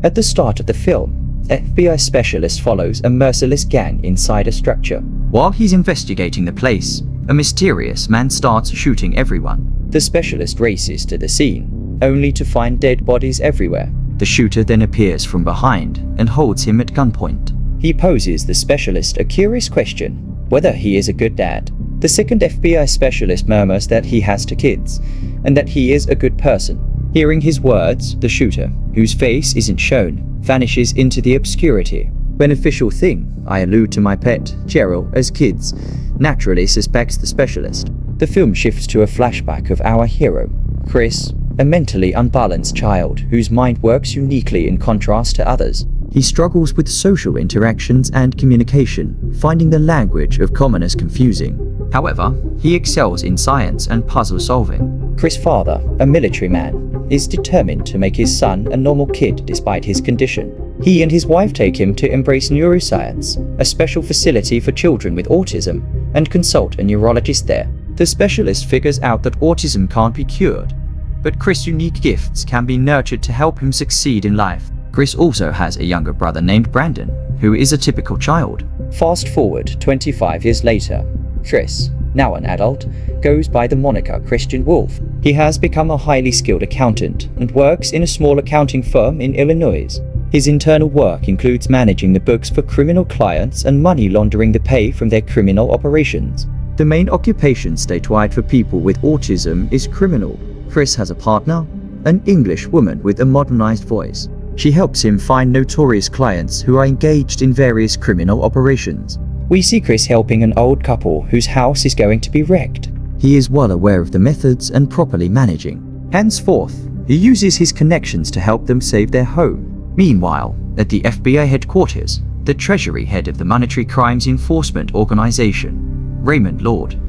At the start of the film, FBI specialist follows a merciless gang inside a structure. While he's investigating the place, a mysterious man starts shooting everyone. The specialist races to the scene, only to find dead bodies everywhere. The shooter then appears from behind and holds him at gunpoint. He poses the specialist a curious question, whether he is a good dad. The second FBI specialist murmurs that he has two kids, and that he is a good person. Hearing his words, the shooter, whose face isn't shown, vanishes into the obscurity. Beneficial thing, I allude to my pet, Gerald, as kids, naturally suspects the specialist. The film shifts to a flashback of our hero, Chris, a mentally unbalanced child whose mind works uniquely in contrast to others. He struggles with social interactions and communication, finding the language of commoners confusing. However, he excels in science and puzzle solving. Chris' father, a military man, is determined to make his son a normal kid despite his condition. He and his wife take him to Embrace Neuroscience, a special facility for children with autism, and consult a neurologist there. The specialist figures out that autism can't be cured, but Chris' unique gifts can be nurtured to help him succeed in life. Chris also has a younger brother named Brandon, who is a typical child. Fast forward 25 years later, Chris, now an adult, goes by the moniker Christian Wolf. He has become a highly skilled accountant and works in a small accounting firm in Illinois. His internal work includes managing the books for criminal clients and money laundering the pay from their criminal operations. The main occupation statewide for people with autism is criminal. Chris has a partner, an English woman with a modernized voice. She helps him find notorious clients who are engaged in various criminal operations. We see Chris helping an old couple whose house is going to be wrecked. He is well aware of the methods and properly managing. Henceforth, he uses his connections to help them save their home. Meanwhile, at the FBI headquarters, the Treasury head of the Monetary Crimes Enforcement Organization, Raymond Lord,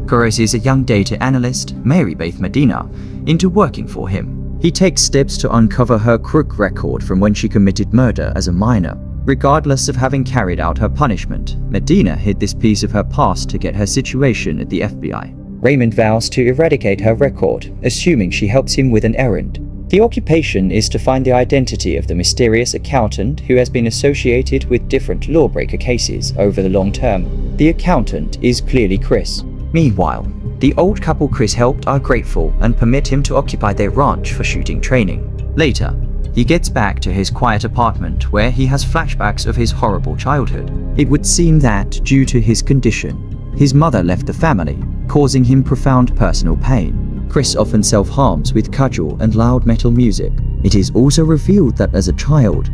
coerces a young data analyst, Mary Beth Medina, into working for him. He takes steps to uncover her crook record from when she committed murder as a minor. Regardless of having carried out her punishment, Medina hid this piece of her past to get her situation at the FBI. Raymond vows to eradicate her record, assuming she helps him with an errand. The occupation is to find the identity of the mysterious accountant who has been associated with different lawbreaker cases over the long term. The accountant is clearly Chris. Meanwhile, the old couple Chris helped are grateful and permit him to occupy their ranch for shooting training. Later, he gets back to his quiet apartment where he has flashbacks of his horrible childhood. It would seem that, due to his condition, his mother left the family, causing him profound personal pain. Chris often self-harms with cudgel and loud metal music. It is also revealed that as a child,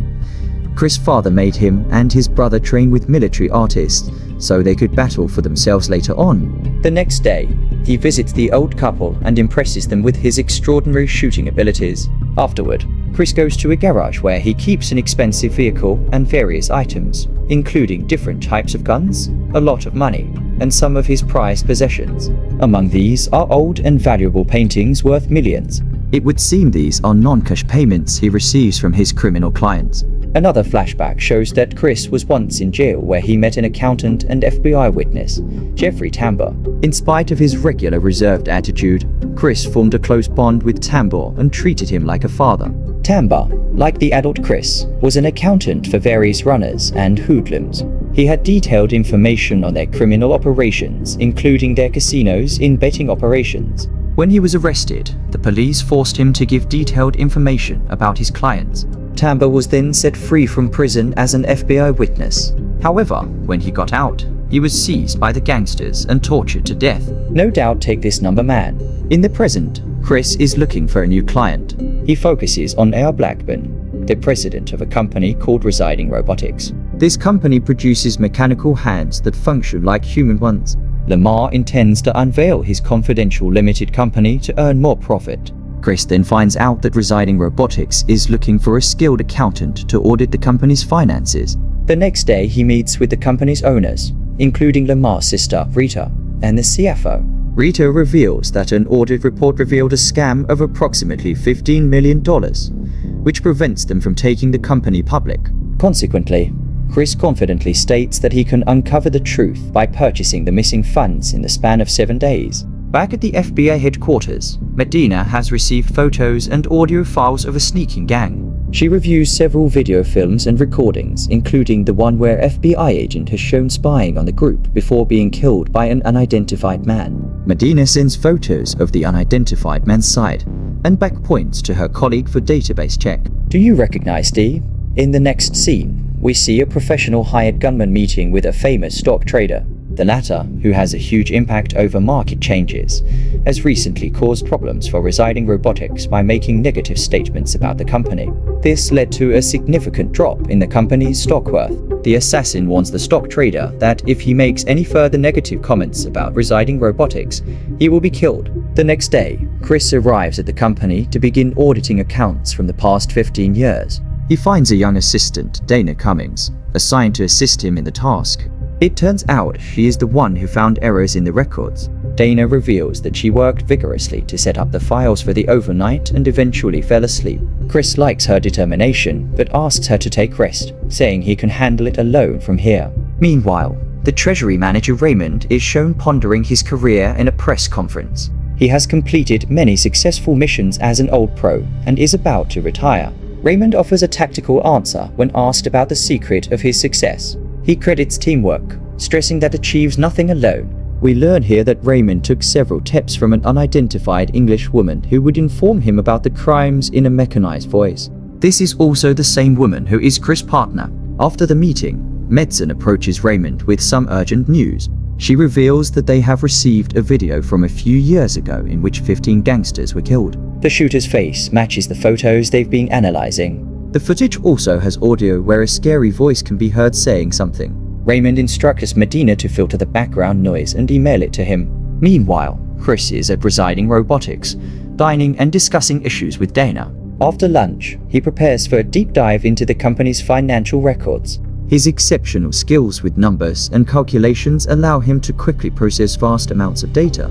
Chris' father made him and his brother train with military artists so they could battle for themselves later on. The next day, he visits the old couple and impresses them with his extraordinary shooting abilities. Afterward, Chris goes to a garage where he keeps an expensive vehicle and various items, including different types of guns, a lot of money, and some of his prized possessions. Among these are old and valuable paintings worth millions. It would seem these are non-cash payments he receives from his criminal clients. Another flashback shows that Chris was once in jail where he met an accountant and FBI witness, Jeffrey Tambor. In spite of his regular reserved attitude, Chris formed a close bond with Tambor and treated him like a father. Tambor, like the adult Chris, was an accountant for various runners and hoodlums. He had detailed information on their criminal operations, including their casinos in betting operations. When he was arrested, the police forced him to give detailed information about his clients. Tambor was then set free from prison as an FBI witness. However, when he got out, he was seized by the gangsters and tortured to death. No doubt take this number man. In the present, Chris is looking for a new client. He focuses on Al Blackburn, the president of a company called Residing Robotics. This company produces mechanical hands that function like human ones. Lamar intends to unveil his confidential limited company to earn more profit. Chris then finds out that Residing Robotics is looking for a skilled accountant to audit the company's finances. The next day, he meets with the company's owners, including Lamar's sister, Rita, and the CFO. Rita reveals that an audit report revealed a scam of approximately $15 million, which prevents them from taking the company public. Consequently, Chris confidently states that he can uncover the truth by purchasing the missing funds in the span of 7 days. Back at the FBI headquarters, Medina has received photos and audio files of a sneaking gang. She reviews several video films and recordings, including the one where FBI agent has shown spying on the group before being killed by an unidentified man. Medina sends photos of the unidentified man's side and back points to her colleague for database check. Do you recognize Dee? In the next scene, we see a professional hired gunman meeting with a famous stock trader. The latter, who has a huge impact over market changes, has recently caused problems for Residing Robotics by making negative statements about the company. This led to a significant drop in the company's stock worth. The assassin warns the stock trader that if he makes any further negative comments about Residing Robotics, he will be killed. The next day, Chris arrives at the company to begin auditing accounts from the past 15 years. He finds a young assistant, Dana Cummings, assigned to assist him in the task. It turns out she is the one who found errors in the records. Dana reveals that she worked vigorously to set up the files for the overnight and eventually fell asleep. Chris likes her determination, but asks her to take rest, saying he can handle it alone from here. Meanwhile, the treasury manager Raymond is shown pondering his career in a press conference. He has completed many successful missions as an old pro and is about to retire. Raymond offers a tactical answer when asked about the secret of his success. He credits teamwork, stressing that achieves nothing alone. We learn here that Raymond took several tips from an unidentified English woman who would inform him about the crimes in a mechanized voice. This is also the same woman who is Chris' partner. After the meeting, Medson approaches Raymond with some urgent news. She reveals that they have received a video from a few years ago in which 15 gangsters were killed. The shooter's face matches the photos they've been analyzing. The footage also has audio where a scary voice can be heard saying something. Raymond instructs Medina to filter the background noise and email it to him. Meanwhile, Chris is at Residing Robotics, dining and discussing issues with Dana. After lunch, he prepares for a deep dive into the company's financial records. His exceptional skills with numbers and calculations allow him to quickly process vast amounts of data,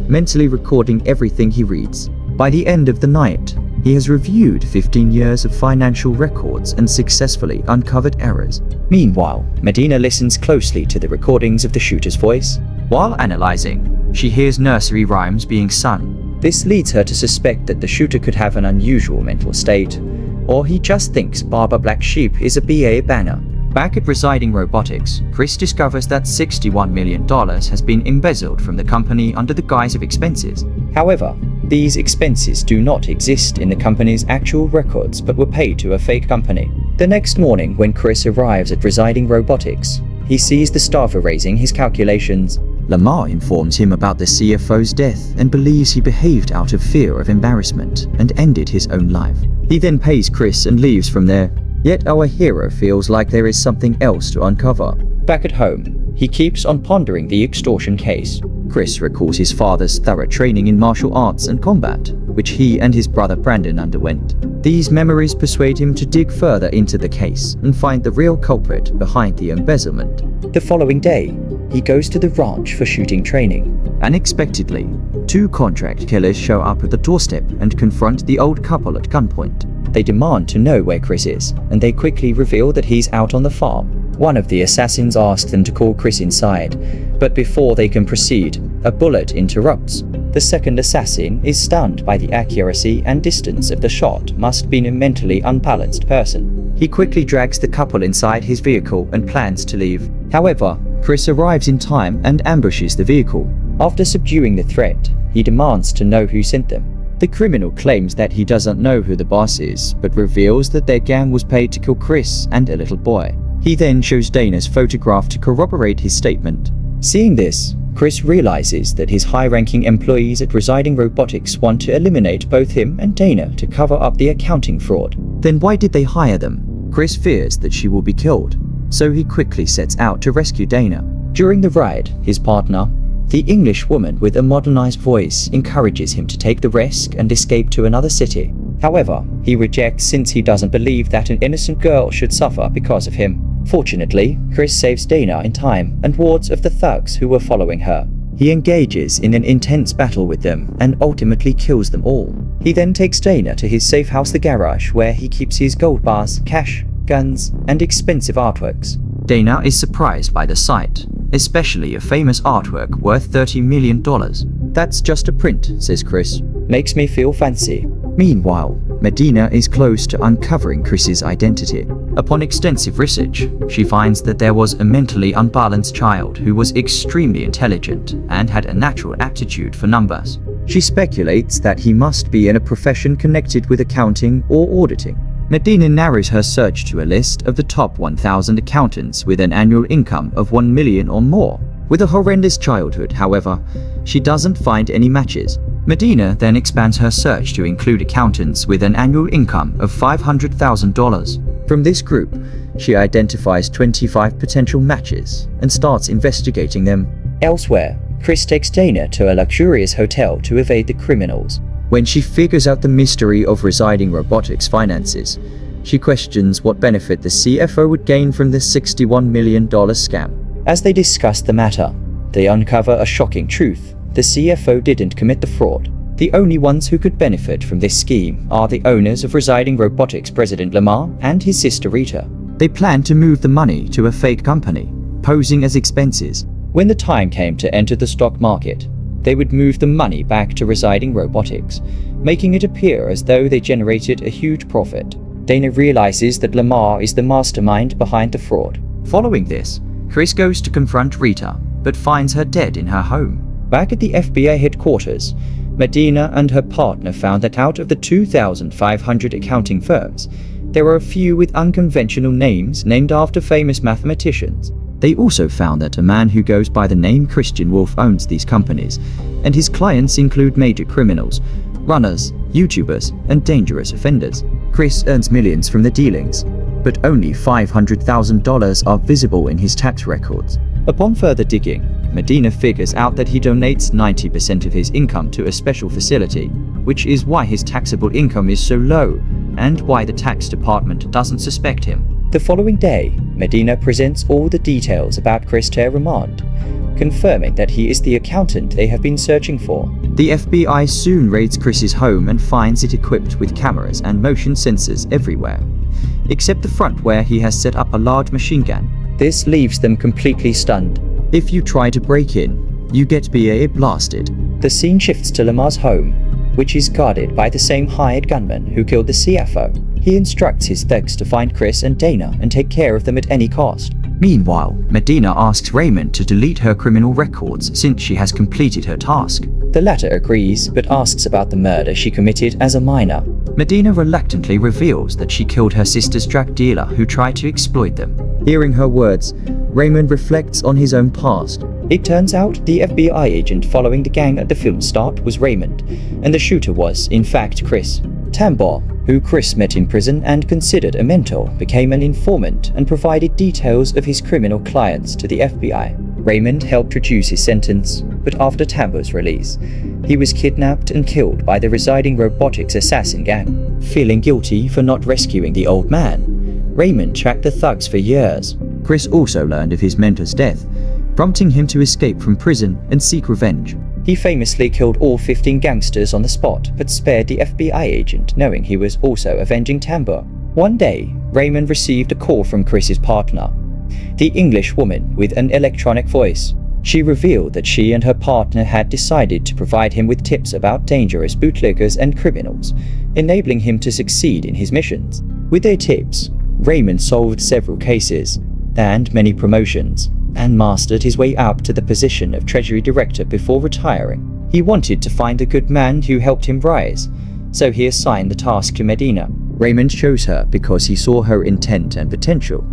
mentally recording everything he reads. By the end of the night, he has reviewed 15 years of financial records and successfully uncovered errors. Meanwhile, Medina listens closely to the recordings of the shooter's voice. While analyzing, she hears nursery rhymes being sung. This leads her to suspect that the shooter could have an unusual mental state, or he just thinks Barber Black Sheep is a BA banner. Back at Residing Robotics, Chris discovers that $61 million has been embezzled from the company under the guise of expenses. However, these expenses do not exist in the company's actual records but were paid to a fake company. The next morning, when Chris arrives at Residing Robotics, he sees the staff erasing his calculations. Lamar informs him about the CFO's death and believes he behaved out of fear of embarrassment and ended his own life. He then pays Chris and leaves from there. Yet our hero feels like there is something else to uncover. Back at home, he keeps on pondering the extortion case. Chris recalls his father's thorough training in martial arts and combat, which he and his brother Brandon underwent. These memories persuade him to dig further into the case and find the real culprit behind the embezzlement. The following day, he goes to the ranch for shooting training. Unexpectedly, 2 contract killers show up at the doorstep and confront the old couple at gunpoint. They demand to know where Chris is, and they quickly reveal that he's out on the farm. One of the assassins asks them to call Chris inside, but before they can proceed, a bullet interrupts. The second assassin is stunned by the accuracy and distance of the shot must be a mentally unbalanced person. He quickly drags the couple inside his vehicle and plans to leave. However, Chris arrives in time and ambushes the vehicle. After subduing the threat, he demands to know who sent them. The criminal claims that he doesn't know who the boss is, but reveals that their gang was paid to kill Chris and a little boy. He then shows Dana's photograph to corroborate his statement. Seeing this, Chris realizes that his high-ranking employees at Residing Robotics want to eliminate both him and Dana to cover up the accounting fraud. Then why did they hire them? Chris fears that she will be killed, so he quickly sets out to rescue Dana. During the ride, his partner, the English woman with a modernized voice, encourages him to take the risk and escape to another city. However, he rejects since he doesn't believe that an innocent girl should suffer because of him. Fortunately, Chris saves Dana in time and wards off the thugs who were following her. He engages in an intense battle with them and ultimately kills them all. He then takes Dana to his safe house, the garage, where he keeps his gold bars, cash, guns, and expensive artworks. Dana is surprised by the sight, especially a famous artwork worth $30 million. That's just a print, says Chris. Makes me feel fancy. Meanwhile, Medina is close to uncovering Chris's identity. Upon extensive research, she finds that there was a mentally unbalanced child who was extremely intelligent and had a natural aptitude for numbers. She speculates that he must be in a profession connected with accounting or auditing. Medina narrows her search to a list of the top 1,000 accountants with an annual income of 1 million or more. With a horrendous childhood, however, she doesn't find any matches. Medina then expands her search to include accountants with an annual income of $500,000. From this group, she identifies 25 potential matches and starts investigating them. Elsewhere, Chris takes Dana to a luxurious hotel to evade the criminals. When she figures out the mystery of Residing Robotics' finances, she questions what benefit the CFO would gain from this $61 million scam. As they discuss the matter, they uncover a shocking truth. The CFO didn't commit the fraud. The only ones who could benefit from this scheme are the owners of Residing Robotics President Lamar and his sister Rita. They plan to move the money to a fake company, posing as expenses. When the time came to enter the stock market, they would move the money back to Residing Robotics, making it appear as though they generated a huge profit. Dana realizes that Lamar is the mastermind behind the fraud. Following this, Chris goes to confront Rita, but finds her dead in her home. Back at the FBI headquarters, Medina and her partner found that out of the 2,500 accounting firms, there were a few with unconventional names named after famous mathematicians. They also found that a man who goes by the name Christian Wolf owns these companies, and his clients include major criminals, runners, YouTubers, and dangerous offenders. Chris earns millions from the dealings, but only $500,000 are visible in his tax records. Upon further digging, Medina figures out that he donates 90% of his income to a special facility, which is why his taxable income is so low, and why the tax department doesn't suspect him. The following day, Medina presents all the details about Chris to remand, confirming that he is the accountant they have been searching for. The FBI soon raids Chris's home and finds it equipped with cameras and motion sensors everywhere, except the front where he has set up a large machine gun. This leaves them completely stunned. If you try to break in, you get BA blasted. The scene shifts to Lamar's home, which is guarded by the same hired gunman who killed the CFO. He instructs his thugs to find Chris and Dana and take care of them at any cost. Meanwhile, Medina asks Raymond to delete her criminal records since she has completed her task. The latter agrees, but asks about the murder she committed as a minor. Medina reluctantly reveals that she killed her sister's drug dealer who tried to exploit them. Hearing her words, Raymond reflects on his own past. It turns out the FBI agent following the gang at the film's start was Raymond, and the shooter was, in fact, Chris. Tambor, who Chris met in prison and considered a mentor, became an informant and provided details of his criminal clients to the FBI. Raymond helped reduce his sentence, but after Tambor's release, he was kidnapped and killed by the Residing Robotics assassin gang. Feeling guilty for not rescuing the old man, Raymond tracked the thugs for years. Chris also learned of his mentor's death, prompting him to escape from prison and seek revenge. He famously killed all 15 gangsters on the spot, but spared the FBI agent, knowing he was also avenging Tambor. One day, Raymond received a call from Chris's partner, the English woman with an electronic voice. She revealed that she and her partner had decided to provide him with tips about dangerous bootleggers and criminals, enabling him to succeed in his missions. With their tips, Raymond solved several cases and many promotions, and mastered his way up to the position of Treasury Director before retiring. He wanted to find a good man who helped him rise, so he assigned the task to Medina. Raymond chose her because he saw her intent and potential,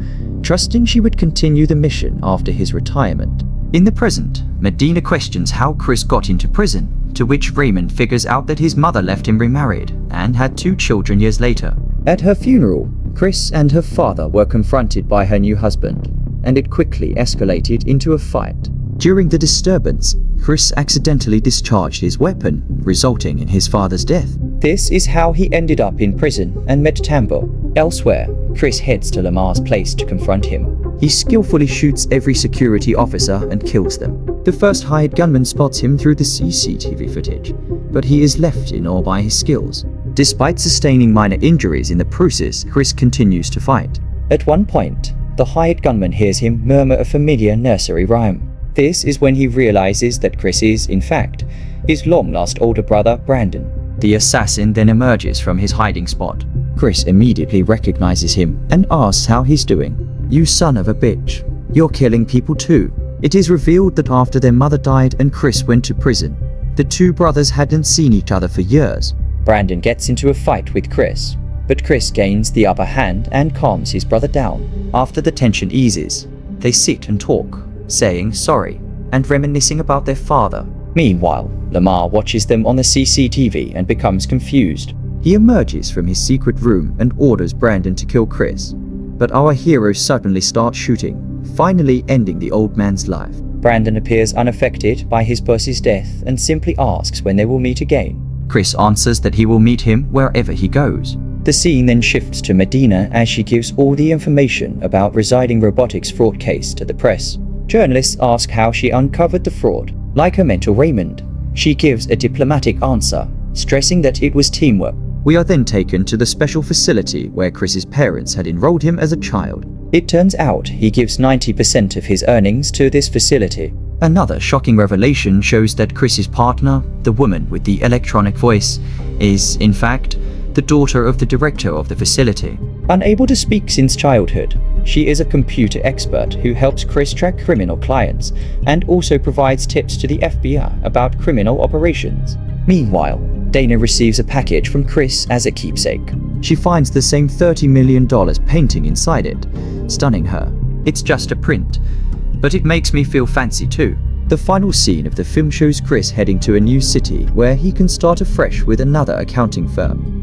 trusting she would continue the mission after his retirement. In the present, Medina questions how Chris got into prison, to which Raymond figures out that his mother left him remarried and had 2 children years later. At her funeral, Chris and her father were confronted by her new husband, and it quickly escalated into a fight. During the disturbance, Chris accidentally discharged his weapon, resulting in his father's death. This is how he ended up in prison and met Tambor. Elsewhere, Chris heads to Lamar's place to confront him. He skillfully shoots every security officer and kills them. The first hired gunman spots him through the CCTV footage, but he is left in awe by his skills. Despite sustaining minor injuries in the process, Chris continues to fight. At one point, the hired gunman hears him murmur a familiar nursery rhyme. This is when he realizes that Chris is, in fact, his long-lost older brother, Brandon. The assassin then emerges from his hiding spot. Chris immediately recognizes him and asks how he's doing. "You son of a bitch. You're killing people too." It is revealed that after their mother died and Chris went to prison, the two brothers hadn't seen each other for years. Brandon gets into a fight with Chris, but Chris gains the upper hand and calms his brother down. After the tension eases, they sit and talk, saying sorry and reminiscing about their father. Meanwhile, Lamar watches them on the CCTV and becomes confused. He emerges from his secret room and orders Brandon to kill Chris, but our hero suddenly starts shooting, finally ending the old man's life. Brandon appears unaffected by his boss's death and simply asks when they will meet again. Chris answers that he will meet him wherever he goes. The scene then shifts to Medina as she gives all the information about Residing Robotics fraud case to the press. Journalists ask how she uncovered the fraud. Like her mentor Raymond, she gives a diplomatic answer, stressing that it was teamwork. We are then taken to the special facility where Chris's parents had enrolled him as a child. It turns out he gives 90% of his earnings to this facility. Another shocking revelation shows that Chris's partner, the woman with the electronic voice, is, in fact, the daughter of the director of the facility. Unable to speak since childhood, she is a computer expert who helps Chris track criminal clients and also provides tips to the FBI about criminal operations. Meanwhile, Dana receives a package from Chris as a keepsake. She finds the same $30 million painting inside it, stunning her. It's just a print, but it makes me feel fancy too. The final scene of the film shows Chris heading to a new city where he can start afresh with another accounting firm.